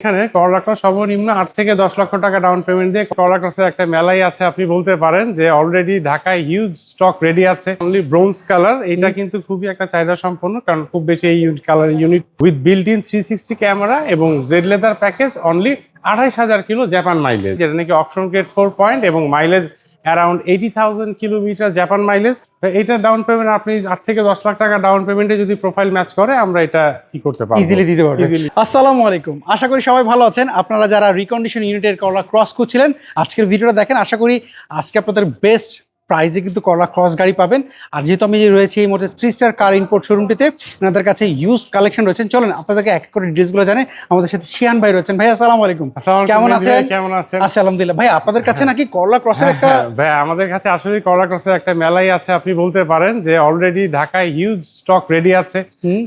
এখানে করলা ক্রস সর্বনিম্ন 8 থেকে 10 লক্ষ টাকা ডাউন পেমেন্ট দিয়ে করলা ক্রসের একটা মেলাই আছে। আপনি বলতে পারেন যে অলরেডি ঢাকায় হিউজ স্টক রেডি আছে। অনলি ব্রোঞ্জ কালার, এটা কিন্তু খুবই একটা চাহিদা সম্পন্ন, কারণ খুব বেশি এই colour unit with built in 360 camera এবং Z leather package only 28,000 kilo Japan mileage, যেটা নাকি অপশন গ্রেড 4 পয়েন্ট এবং mileage around 80,000 kilometre Japan mileage. এটা ডাউন পেমেন্ট আপনি 8 থেকে 10 লাখ টাকা ডাউন পেমেন্টে যদি প্রোফাইল ম্যাচ করে আমরা এটা কি করতে পারবো, ইজিলি দিতে পারবো। আসসালামু আলাইকুম, আশা করি সবাই ভালো আছেন। আপনারা যারা রিকন্ডিশন ইউনিটের করলা ক্রস করছিলেন, আজকের ভিডিওটা দেখেন। আশা করি আজকে আপনাদের বেস্ট প্রাইসে কিন্তু করলা ক্রস গাড়ি পাবেন। আর যেহেতু আমি রয়েছি এই মুহূর্তে 3 স্টার কার ইম্পোর্ট শোরুমটিতে, ওনাদের কাছে ইউজ কালেকশন রয়েছেন। চলেন আপনাদেরকে এক করে ডিটেইলসগুলো জানে। আমাদের সাথে শিয়ান ভাই রয়েছেন। ভাই আসসালামু আলাইকুম, কেমন আছেন? কেমন আছেন? আচ্ছা আলহামদুলিল্লাহ। ভাই আপনাদের কাছে নাকি করলা ক্রসের একটা ভাই আমাদের কাছে আসলে করলা ক্রসের একটা মেলাই আছে। আপনি বলতে পারেন যে অলরেডি ঢাকায় হিউজ স্টক রেডি আছে,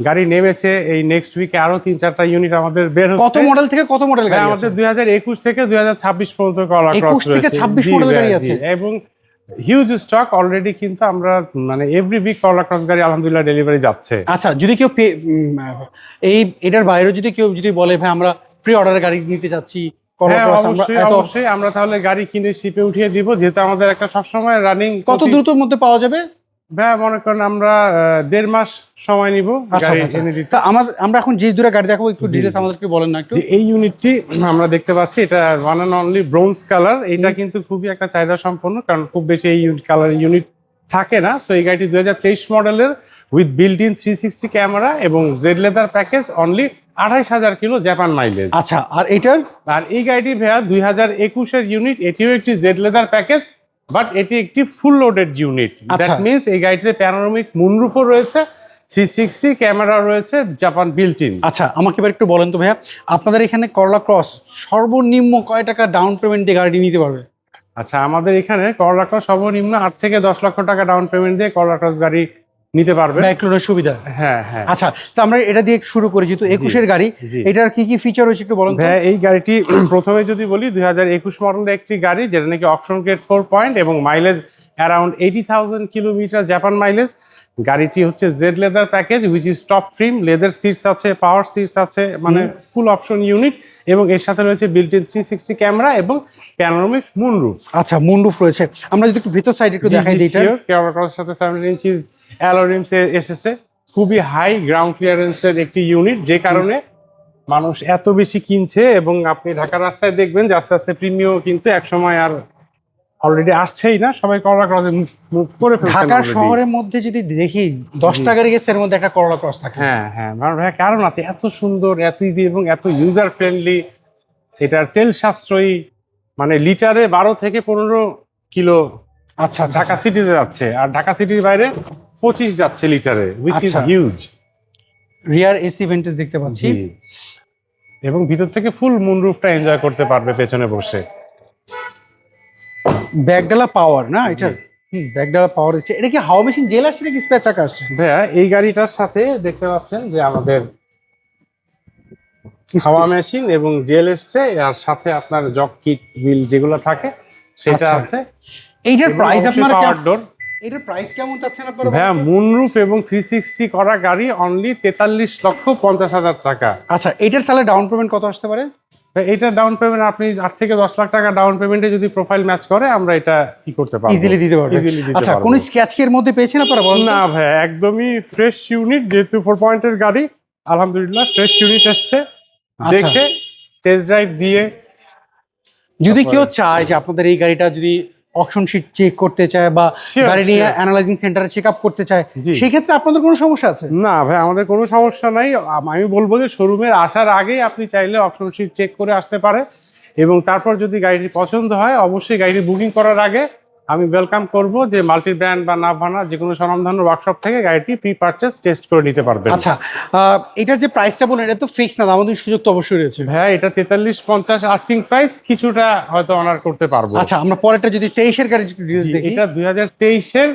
গাড়ি নেমেছে। এই নেক্সট উইকে আরো 3-4টা ইউনিট আমাদের বের হচ্ছে। কত মডেল থেকে কত মডেল গাড়ি আছে? আমাদের 2021 থেকে 2026 পর্যন্ত করলা ক্রস 21 থেকে 26 মডেল গাড়ি আছে এবং হিউজ স্টক অলরেডি। কিন্তু আমরা মানে এভরি উইক করলা ক্রস গাড়ি আলহামদুলিল্লাহ ডেলিভারি যাচ্ছে। আচ্ছা, যদি কেউ এটার বাইরে যদি কেউ বলে ভাই আমরা প্রি অর্ডারের গাড়ি নিতে চাচ্ছি, অবশ্যই আমরা তাহলে গাড়ি কিনে শিপে উঠিয়ে দিব, যেহেতু আমাদের একটা সবসময় রানিং। কত দ্রুতর মধ্যে পাওয়া যাবে? ভাই মনে করেন আমরা 1.5 মাস সময় নিব গাড়ি এনে দিতে। আমরা এখন যে দুটো গাড়ি দেখাবো একটু ডিটেইলস আমাদেরকে বলেন না একটু। এই ইউনিটটি আমরা দেখতে পাচ্ছি, এটা one and only bronze colour. এটা কিন্তু খুবই একটা চাহিদা সম্পন্ন, কারণ খুব বেশি এই কালার ইউনিট থাকে না। সো এই গাড়িটি 2023 মডেলের উইথ বিল্ট ইন 360 ক্যামেরা এবং Z leather package only 28,000 kilo Japan mileage. আচ্ছা, আর এই গাড়িটি ভাইয়া 2021 এর ইউনিট। এটিও একটি জেড লেদার প্যাকেজ, বাট এটি একটি full loaded unit. That means এই গাড়িতে প্যানোরামিক মুনরুফও রয়েছে, 360 ক্যামেরা রয়েছে, জাপান বিল্ট ইন। আচ্ছা, আমাকে এবার একটু বলেন তো ভাইয়া, আপনাদের এখানে করলা ক্রস সর্বনিম্ন কয় টাকা ডাউন পেমেন্ট দিয়ে গাড়ি নিতে পারবে? আচ্ছা, আমাদের এখানে করলা ক্রস সর্বনিম্ন 8 থেকে 10 লক্ষ টাকা ডাউন পেমেন্ট দিয়ে করলা ক্রস গাড়ি নিতে পারবে, ব্যাক লোডের সুবিধা। হ্যাঁ হ্যাঁ। আচ্ছা, আমরা এটা দিয়ে শুরু করি, যেহেতু 21 এর গাড়ি, এটার কি কি ফিচার রয়েছে একটু বলুন। হ্যাঁ, এই গাড়িটি প্রথমে যদি বলি 2021 মডেলের একটি গাড়ি, যেটা নাকি অপশন গ্রেড 4 পয়েন্ট এবং mileage around 80,000 kilometre Japan mileage. গাড়িটি হচ্ছে Z leather package which is top trim, leather seats আছে, পাওয়ার সিটস আছে, মানে ফুল অপশন ইউনিট। এবং এর সাথে রয়েছে বিল্ট ইন 360 ক্যামেরা এবং প্যানোরামিক মুনরুফ। আচ্ছা, মুনরুফ রয়েছে। আমরা যদি একটু ভিতর সাইড একটু দেখাই দিই, ক্যামেরা ক্রসের সাথে 17 ইঞ্চিস অ্যালয় রিমস এসেছে। খুবই হাই গ্রাউন্ড ক্লিয়ারেন্সের একটি ইউনিট, যে কারণে মানুষ এত বেশি কিনছে। এবং আপনি ঢাকার রাস্তায় দেখবেন যে আস্তে আস্তে প্রিমিয়াম কিন্তু একসময় আর অলরেডি আসছেই না, সবাই করলা ক্রসে মুভ করে ফেলছে। ঢাকার শহরের মধ্যে যদি দেখি 10টা গাড়ি গেছে, এর মধ্যে একটা করলা ক্রস থাকে। হ্যাঁ হ্যাঁ, ভাই কারণ আছে, এত সুন্দর, এত ইজি এবং এত ইউজার ফ্রেন্ডলি। এটার তেল সাশ্রয়ী, মানে লিটারে 12 থেকে 15 কিলো আচ্ছা ঢাকা সিটিতে যাচ্ছে, আর ঢাকা সিটির বাইরে 25 যাচ্ছে লিটারে, which is huge. Rear AC ভেন্টেজ দেখতে পাচ্ছি এবং ভিতর থেকে ফুল মুনরুফটা এনজয় করতে পারবে পেছনে বসে। ব্যাকডালা পাওয়ার না এটা? ব্যাকডালা পাওয়ার দিচ্ছে। এটা কি হাওয়া মেশিন জেল আসছে নাকি স্পেয়ার চাকা আসছে? ভাইয়া এই গাড়িটার সাথে দেখতে পাচ্ছেন যে আমাদের হাওয়া মেশিন এবং জেল এসছে, আর সাথে আপনার জক কিট হুইল যেগুলো থাকে সেটা আছে। এইটার প্রাইস আপনারা আউটডোর, এটার প্রাইস কেমন চাচ্ছেন আপনারা? ভাইয়া মুনরুফ এবং 360 করা গাড়ি অনলি 43,50,000 টাকা। আচ্ছা, এটার তাহলে ডাউন পেমেন্ট কত আসতে পারে? এটা ডাউন পেমেন্ট আপনি 8 থেকে 10 লাখ টাকা ডাউন পেমেন্টে যদি প্রোফাইল ম্যাচ করে আমরা এটা কি করতে পারবো, ইজিলি দিতে পারবো। আচ্ছা, কোন স্ক্র্যাচ এর মধ্যে পেয়েছেন আপনারা? না ভাই, একদমই ফ্রেশ ইউনিট, যেহেতু 4 পয়েন্টের গাড়ি আলহামদুলিল্লাহ ফ্রেশ ইউনিট আসছে। দেখে টেস্ট ড্রাইভ দিয়ে, যদি কেউ চায় যে আপনাদের এই গাড়িটা যদি অকশন শিট চেক করতে চায় বা গাড়ি নিয়ে অ্যানালাইজিং সেন্টারে চেক আপ করতে চায়, সেই ক্ষেত্রে আপনাদের কোনো সমস্যা আছে? না ভাই, আমাদের কোনো সমস্যা নাই। আমি বলবো যে শোরুমের আসার আগেই আপনি চাইলে অকশন শিট চেক করে আসতে পারে, এবং তারপর যদি গাড়িটি পছন্দ হয় অবশ্যই গাড়িটি বুকিং করার আগে আমি ওয়েলকাম করব যে মাল্টি ব্র্যান্ড বা নাভানা যে কোনো স্বনামধন্য ওয়ার্কশপ থেকে গাড়িটি প্রি পারচেজ টেস্ট করে নিতে পারবেন। আচ্ছা, এটার যে প্রাইসটা বলেন এটা তো ফিক্স না, আমাদের সুযোগ তো অবশ্যই রয়েছে। হ্যাঁ, এটা 43,50 আস্কিং প্রাইস, কিছুটা হয়তো অনার করতে পারবো। আচ্ছা, আমরা পরেরটা যদি 23 এর গাড়ি দেখি, এটা 2023 এর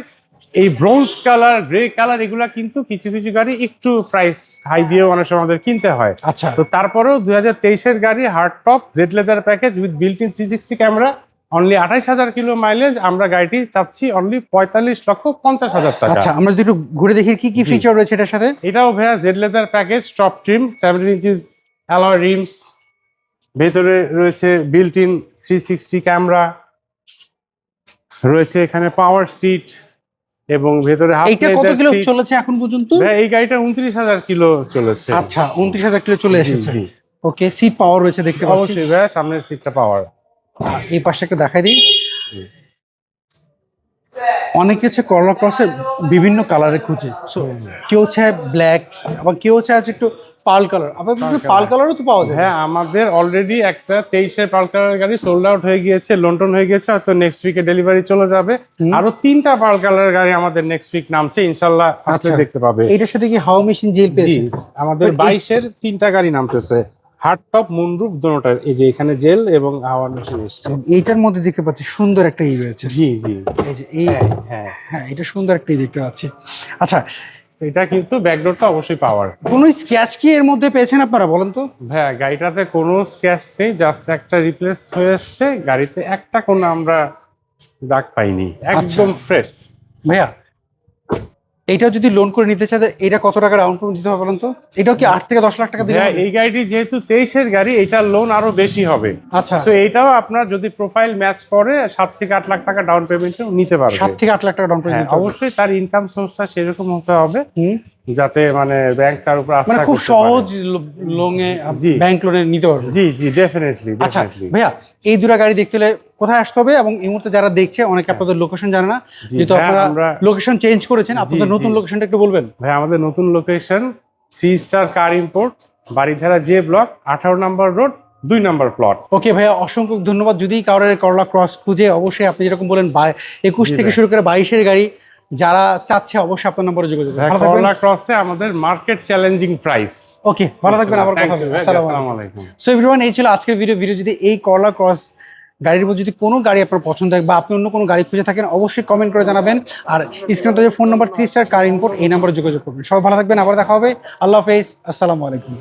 এই ব্রোঞ্জ কালার, গ্রে কালার, এগুলা কিন্তু কিছু কিছু গাড়ি একটু প্রাইস হাই দিয়েও অনেক সময় আমাদের কিনতে হয়। আচ্ছা, তো তারপরেও 2023 এর গাড়ি hard top Z leather package with built in 360 camera, only 28,000 kilo mileage, আমরা গাড়িটি চাচ্ছি অনলি 45,50,000 টাকা। আচ্ছা, আমরা যদি একটু ঘুরে দেখি কি কি ফিচার রয়েছে এটার সাথে। এটাও ভাইয়া Z leather package, top trim, 17 inches alloy rims, ভেতরে রয়েছে বিল্ট ইন 360 ক্যামেরা, রয়েছে এখানে পাওয়ার সিট এবং ভেতরে হাফ এইটা কত কিলো চলেছে এখন পর্যন্ত? এই গাড়িটা 29,000 কিলো চলেছে। আচ্ছা, 29,000 কিলো চলে এসেছে। জি। ওকে, সিট পাওয়ার রয়েছে দেখতে পাচ্ছি। অবশ্যই ভাই, সামনের সিটটা পাওয়ার। এই পাশে একটু দেখাই দিই। অনেকে হচ্ছে করলা ক্রসের বিভিন্ন কালারে খুঁজে, সো কেউ চায় ব্ল্যাক, আবার কেউ চায় একটু পার্ল কালার। আপনার কাছে পার্ল কালারও তো পাওয়া যায়? হ্যাঁ, আমাদের অলরেডি একটা 23-এর পার্ল কালারের গাড়ি সোল্ড আউট হয়ে গিয়েছে, লন্ডন হয়ে গিয়েছে, হয়তো নেক্সট উইকে ডেলিভারি চলে যাবে। আরো 3টা পার্ল কালারের গাড়ি আমাদের নেক্সট উইক নামছে, ইনশাআল্লাহ আসলে দেখতে পাবে। এটার সাথে কি হাওয়া মেশিন জেল পেয়েছে? আমাদের 22-এর 3টা গাড়ি নামতেছে, হার্ড টপ মুনরুফ দুটোটার। এই যে এখানে জেল এবং হাওয়ার মেশিন এসছে। এইটার মধ্যে দেখতে পাচ্ছি সুন্দর একটা ই রয়েছে। জি জি, এই যে এই, হ্যাঁ এটা সুন্দর একটা ই দেখতে পাচ্ছি। আচ্ছা, এটা কিন্তু ব্যাকডোরটা অবশ্যই পাওয়ার। কোনো স্ক্র্যাচ কি এর মধ্যে পেয়েছেন আপনারা, বলেন তো? ভাইয়া, গাড়িটাতে কোনো স্ক্র্যাচ নেই, জাস্ট একটা রিপ্লেস হয়ে এসছে। গাড়িতে একটা কোনো আমরা দাগ পাইনি, একদম ফ্রেশ। ভাইয়া, এটা যদি লোন করে নিতে চাই, এটা কত টাকা ডাউন পেমেন্ট দিতে হবে বলেন তো? এটাও কি 8 থেকে 10 লাখ টাকা দিতে হবে? এই গাড়িটি যেহেতু 23-এর গাড়ি, এটার লোন আরো বেশি হবে। আচ্ছা, তো এইটাও আপনার যদি প্রোফাইল ম্যাচ করে 7 থেকে 8 লাখ টাকা ডাউন পেমেন্টে নিতে পারবে। 7 থেকে 8 লাখ টাকা ডাউন পেমেন্ট। অবশ্যই তার ইনকাম সোর্সটা সেরকম হতে হবে যাতে মানে ব্যাংক তার উপর আস্থা মানে করতে খুব পারে। সহজ লোনে, জি। ব্যাংক লোনে নিতে পারবে। জি জি, ডেফিনেটলি। আচ্ছা ভাইয়া, এই দুটো গাড়ি দেখতে হলে কোথায় আসতে হবে? এবং এই মুহূর্তে যারা দেখছে অনেকে আপনাদের লোকেশন জানে না, যেহেতু আপনারা লোকেশন চেঞ্জ করেছেন, আপনাদের নতুন লোকেশনটা একটু বলবেন? ভাই, আমাদের নতুন লোকেশন 3 স্টার কার ইম্পোর্ট, বাড়িধারা জে ব্লক, 18 নম্বর রোড, 2 নম্বর প্লট। ওকে ভাইয়া, অসংখ্য ধন্যবাদ। যদি কারোর করলা ক্রস খুঁজে, অবশ্যই আপনি যেরকম বলেন 21 থেকে শুরু করে 22-এর গাড়ি যারা চাচ্ছে, অবশ্যই আপনার নম্বরে যোগাযোগ করবেন। করলা ক্রসে আমাদের মার্কেট চ্যালেঞ্জিং প্রাইস। ওকে, ভালো থাকবেন, আবার কথা হবে। আসসালামু আলাইকুম। সো এভরিওয়ান, এই ছিল আজকের ভিডিও। যদি এই করলা ক্রস গাড়ির মধ্যে যদি কোনো গাড়ি আপনার পছন্দ হয় বা আপনি অন্য কোনো গাড়ি খুঁজে থাকেন, অবশ্যই কমেন্ট করে জানাবেন। আর স্ক্রিনে যে ফোন নাম্বার 3 স্টার কার ইম্পোর্ট, এই নাম্বারে যোগাযোগ করবেন। সবাই ভালো থাকবেন, আবার দেখা হবে। আল্লাহ হাফেজ, আসসালামু আলাইকুম।